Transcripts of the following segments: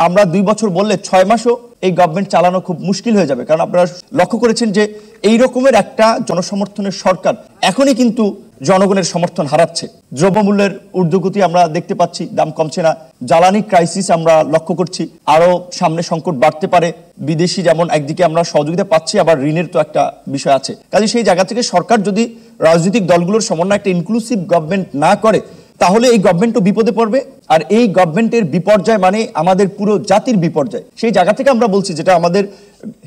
আমরা 2 বছর বললে 6 মাসও এই গভর্নমেন্ট চালানো খুব মুশকিল হয়ে যাবে, কারণ আপনারা লক্ষ্য করেছেন যে এই রকমের একটা জনসমর্থনের সরকার এখনই কিন্তু জনগণের সমর্থন হারাচ্ছে। দ্রব্যমূল্যের ঊর্ধ্বগতি আমরা দেখতে পাচ্ছি, দাম কমছে না। জ্বালানি ক্রাইসিস আমরা লক্ষ্য করছি, আরো সামনে সংকট বাড়তে পারে। বিদেশি যেমন একদিকে আমরা সহযোগিতা পাচ্ছি, আবার ঋণের তো একটা বিষয় আছে। কাজে সেই জায়গা থেকে সরকার যদি রাজনৈতিক দলগুলোর সমন্বয়ে একটা ইনক্লুসিভ গভর্নমেন্ট না করে, তাহলে এই গভর্নমেন্টও বিপদে পড়বে। আর এই গভর্নমেন্টের বিপর্যয় মানে আমাদের পুরো জাতির বিপর্যয়। সেই জায়গা থেকে আমরা বলছি, যেটা আমাদের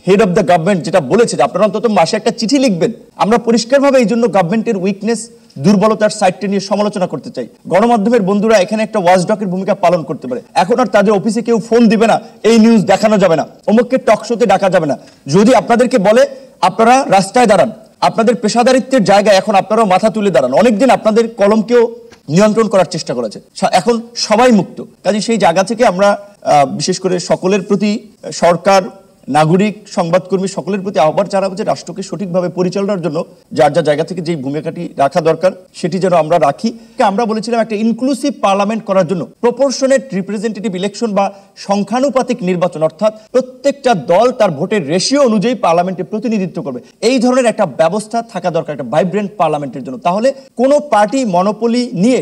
হেড অফ দ্য গভর্নমেন্ট যেটা বলেছে, যে আপনারা অন্তত মাসে একটা চিঠি লিখবেন। আমরা পরিষ্কারভাবে এই জন্য গভর্নমেন্টের উইকনেস, দুর্বলতার সাইডটা নিয়ে সমালোচনা করতে চাই। গণমাধ্যমের বন্ধুরা এখানে একটা ওয়াচডগের ভূমিকা পালন করতে পারে। এখন আর তাদের অফিসে কেউ ফোন দিবে না, এই নিউজ দেখানো যাবে না, অমুককে টক শোতে ডাকা যাবে না। যদি আপনাদেরকে বলে আপনারা রাস্তায় দাঁড়ান, আপনাদের পেশাদারিত্বের জায়গায় এখন আপনারাও মাথা তুলে দাঁড়ান। অনেকদিন আপনাদের কলমকেও নিয়ন্ত্রণ করার চেষ্টা করেছে, এখন সবাই মুক্ত। কাজে সেই জায়গা থেকে আমরা বিশেষ করে সকলের প্রতি, সরকার, নাগরিক, সংবাদকর্মী সকলের প্রতি আহ্বান জানাবো যে রাষ্ট্রকে সঠিকভাবে পরিচালনার জন্য যার যার জায়গা থেকে যেই ভূমিকাটি রাখা দরকার সেটি যেন আমরা রাখি। আমরা বলেছিলাম একটা ইনক্লুসিভ পার্লামেন্ট করার জন্য প্রপোর্শনেট রিপ্রেজেন্টেটিভ ইলেকশন বা সংখ্যানুপাতিক নির্বাচন, অর্থাৎ প্রত্যেকটা দল তার ভোটের রেশিও অনুযায়ী পার্লামেন্টে প্রতিনিধিত্ব করবে। এই ধরনের একটা ব্যবস্থা থাকা দরকার একটা ভাইব্রেন্ট পার্লামেন্টের জন্য। তাহলে কোনো পার্টি মনোপলি নিয়ে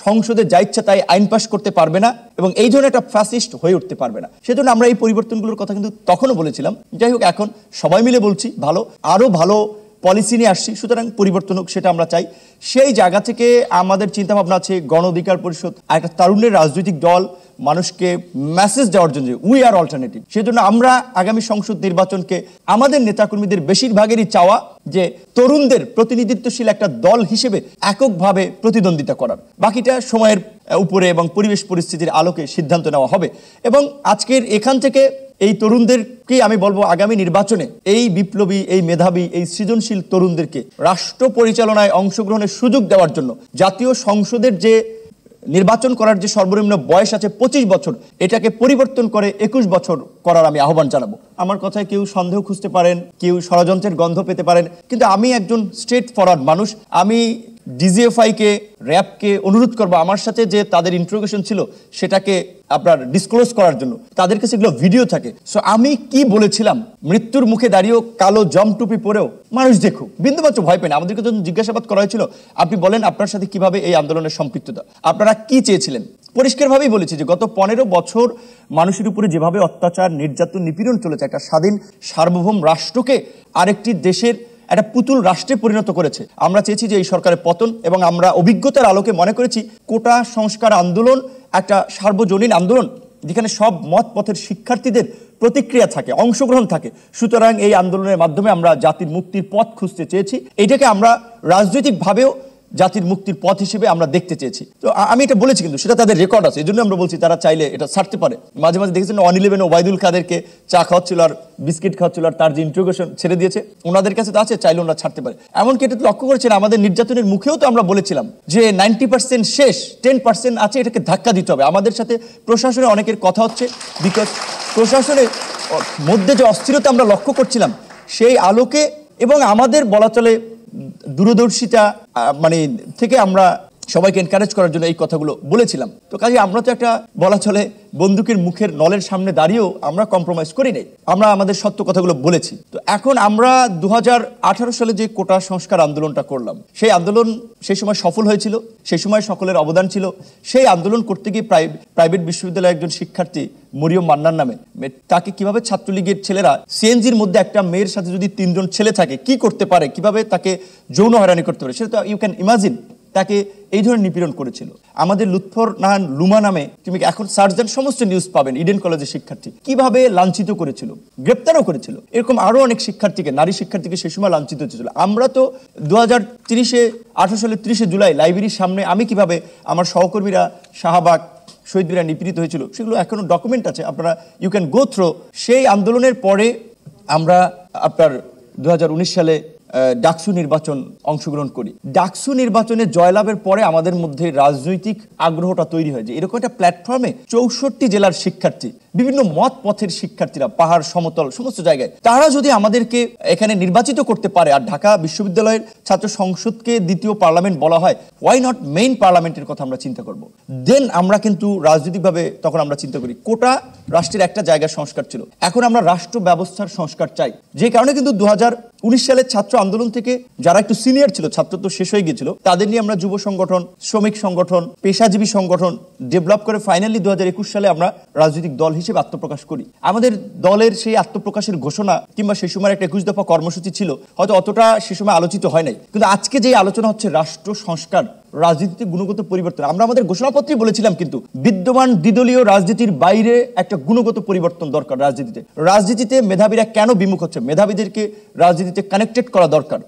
সংসদে যা ইচ্ছা তাই আইন পাশ করতে পারবে না এবং এই ধরনের একটা ফ্যাসিস্ট হয়ে উঠতে পারবে না। সেজন্য আমরা এই পরিবর্তনগুলোর কথা কিন্তু তখনও বলেছিলাম। যাই হোক, এখন সবাই মিলে বলছি আরো ভালো পলিসি নিয়ে আসছি, সুতরাং পরিবর্তন হোক, সেটা আমরা চাই। সেই জায়গা থেকে আমাদের চিন্তা ভাবনা আছে গণ অধিকার পরিষদ একটা তারুণ্যের রাজনৈতিক দল, মানুষকে মেসেজ দেওয়ার জন্য উই আর অল্টারনেটিভ। সেজন্য আমরা আগামী সংসদ নির্বাচনকে আমাদের নেতাকর্মীদের বেশিরভাগেরই চাওয়া যে তরুণদের প্রতিনিধিত্বশীল একটা দল হিসেবে এককভাবে প্রতিদ্বন্দ্বিতা করার। বাকিটা সময়ের উপরে এবং পরিবেশ পরিস্থিতির আলোকে সিদ্ধান্ত নেওয়া হবে। এবং আজকের এখান থেকে এই তরুণদেরকে আমি বলবো, আগামী নির্বাচনে এই বিপ্লবী, এই মেধাবী, এই সৃজনশীল তরুণদেরকে রাষ্ট্র পরিচালনায় অংশগ্রহণের সুযোগ দেওয়ার জন্য জাতীয় সংসদের যে নির্বাচন করার যে সর্বনিম্ন বয়স আছে 25 বছর, এটাকে পরিবর্তন করে 21 বছর করার আমি আহ্বান জানাবো। আমার কথায় কেউ সন্দেহ খুঁজতে পারেন, কেউ ষড়যন্ত্রের গন্ধ পেতে পারেন, কিন্তু আমি একজন স্ট্রেট ফরওয়ার্ড মানুষ। আমি ডিজিএফআইকে, র্যাবকে অনুরোধ করবো আমার সাথে যে তাদের ইন্টারোগেশন ছিল সেটাকে আপনার ডিসক্লোজ করার জন্য। তাদের কাছে এগুলো ভিডিও থাকে। সো আমি কি বলেছিলাম, মৃত্যুর মুখে দাঁড়িয়েও কালো জম টুপি পরেও মানুষ দেখুক, বিন্দুমাত্র ভয় পায় না। আমাদেরকে যখন জিজ্ঞাসাবাদ করা হয়েছিল, আপনি বলেন আপনার সাথে কিভাবে এই আন্দোলনের সম্পৃক্ততা, আপনারা কি চেয়েছিলেন, পরিষ্কারভাবেই বলেছি যে গত 15 বছর মানুষের উপরে যেভাবে অত্যাচার, নির্যাতন, নিপীড়ন চলেছে, একটা স্বাধীন সার্বভৌম রাষ্ট্রকে আরেকটি দেশের একটা পুতুল রাষ্ট্রে পরিণত করেছে। আমরা চেয়েছি যে এই সরকারের পতন, এবং আমরা অভিজ্ঞতার আলোকে মনে করেছি কোটা সংস্কার আন্দোলন একটা সার্বজনীন আন্দোলন, যেখানে সব মত পথের শিক্ষার্থীদের প্রতিক্রিয়া থাকে, অংশগ্রহণ থাকে। সুতরাং এই আন্দোলনের মাধ্যমে আমরা জাতির মুক্তির পথ খুঁজতে চেয়েছি। এটাকে আমরা রাজনৈতিকভাবেও জাতির মুক্তির পথ হিসেবে আমরা দেখতে চেয়েছি। তো আমি এটা বলেছি, কিন্তু সেটা তাদের রেকর্ড আছে, এই জন্য আমরা বলছি তারা চাইলে এটা ছাড়তে পারে। মাঝে মাঝে দেখেছেন 111 ওবায়দুল কাদেরকে চা খাওয়াচ্ছিল আর বিস্কিট খাওয়াচ্ছিল, আর তার যে ইন্ট্রোগেশন ছেড়ে দিয়েছে, ওনাদের কাছে তো আছে, চাইলে ওনারা ছাড়তে পারে। এমনকি এটা লক্ষ্য করেছেন আমাদের নির্যাতনের মুখেও তো আমরা বলেছিলাম যে 90% শেষ, 10% আছে, এটাকে ধাক্কা দিতে হবে। আমাদের সাথে প্রশাসনে অনেকের কথা হচ্ছে, বিকজ প্রশাসনের মধ্যে যে অস্থিরতা আমরা লক্ষ্য করছিলাম, সেই আলোকে এবং আমাদের বলা চলে দূরদর্শিতা থেকে আমরা সবাইকে এনকারেজ করার জন্য এই কথাগুলো বলেছিলাম। তো কাজে আমরা তো একটা বলা চলে বন্দুকের মুখের নলের সামনে দাঁড়িয়েও আমরা কম্প্রোমাইজ করি নাই, আমরা আমাদের সত্য কথাগুলো বলেছি। তো এখন আমরা 2018 সালে যে কোটা সংস্কার আন্দোলনটা করলাম, সেই আন্দোলন সেই সময় সফল হয়েছিল, সেই সময় সকলের অবদান ছিল। সেই আন্দোলন করতে গিয়ে প্রাইভেট বিশ্ববিদ্যালয়ের একজন শিক্ষার্থী মরিয়ম মান্নার নামে, তাকে কিভাবে ছাত্রলীগের ছেলেরা সিএনজির মধ্যে একটা মেয়ের সাথে যদি 3 জন ছেলে থাকে কি করতে পারে, কিভাবে তাকে যৌন হয়রানি করতে পারে, সেটা তো ইউ ক্যান ইমাজিন। তাকে এই ধরনের নিপীড়ন করেছিল। আমাদের লুৎফর নাহান লুমা নামে, তুমি এখন সার্চ দেন সমস্ত নিউজ পাবেন, ইডেন কলেজের শিক্ষার্থী কিভাবে লাঞ্ছিত করেছিল, গ্রেপ্তারও করেছিল। এরকম আরো অনেক শিক্ষার্থীকে, নারী শিক্ষার্থীকে সে সময় লাঞ্ছিত হয়েছিল। আমরা তো 2018 সালের 30 জুলাই লাইব্রেরির সামনে আমি কিভাবে আমার সহকর্মীরা শাহবাগ শহীদরা নিপীড়িত হয়েছিল, সেগুলো এখনো ডকুমেন্ট আছে, আপনারা ইউ ক্যান গো থ্রো। সেই আন্দোলনের পরে আমরা আপনার 2019 সালে ডাকসু নির্বাচন অংশগ্রহণ করি। ডাকসু নির্বাচনে জয়লাভের পরে আমাদের মধ্যে রাজনৈতিক আগ্রহটা তৈরি হয় যে এরকম একটা প্ল্যাটফর্মে 64 জেলার শিক্ষার্থী, বিভিন্ন মত পথের শিক্ষার্থীরা, পাহাড় সমতল সমস্ত জায়গায়, তারা যদি আমাদেরকে এখানে নির্বাচিত করতে পারে, আর ঢাকা বিশ্ববিদ্যালয়ের ছাত্র সংসদকে দ্বিতীয় পার্লামেন্ট বলা হয়, ওয়াই নট মেইন পার্লামেন্টের কথা আমরা চিন্তা করব। দেন আমরা কিন্তু রাজনৈতিকভাবে তখন আমরা চিন্তা করি, কোটা রাষ্ট্রের একটা জায়গার সংস্কার ছিল, এখন আমরা রাষ্ট্র ব্যবস্থার সংস্কার চাই। যে কারণে কিন্তু 2019 সালের ছাত্র আন্দোলন থেকে যারা একটু সিনিয়র ছিল, ছাত্র তো শেষ হয়ে গিয়েছিল, তাদের নিয়ে আমরা যুব সংগঠন, শ্রমিক সংগঠন, পেশাজীবী সংগঠন ডেভেলপ করে ফাইনালি 2021 সালে আমরা রাজনৈতিক দল হিসেবে আত্মপ্রকাশ করি। আমাদের দলের সেই আত্মপ্রকাশের ঘোষণা কিংবা সেই সময় একটা 21 দফা কর্মসূচি ছিল, হয়তো অতটা সে সময় আলোচিত হয় নাই, কিন্তু আজকে যে আলোচনা হচ্ছে রাষ্ট্র সংস্কার, রাজনীতিতে গুণগত পরিবর্তন, আমরা আমাদের ঘোষণাপত্রে বলেছিলাম কিন্তু বিদ্যমান দ্বিদলীয় রাজনীতির বাইরে একটা গুণগত পরিবর্তন দরকার। রাজনীতিতে মেধাবীরা কেন বিমুখ হচ্ছে, মেধাবীদেরকে রাজনীতিতে কানেক্টেড করা দরকার।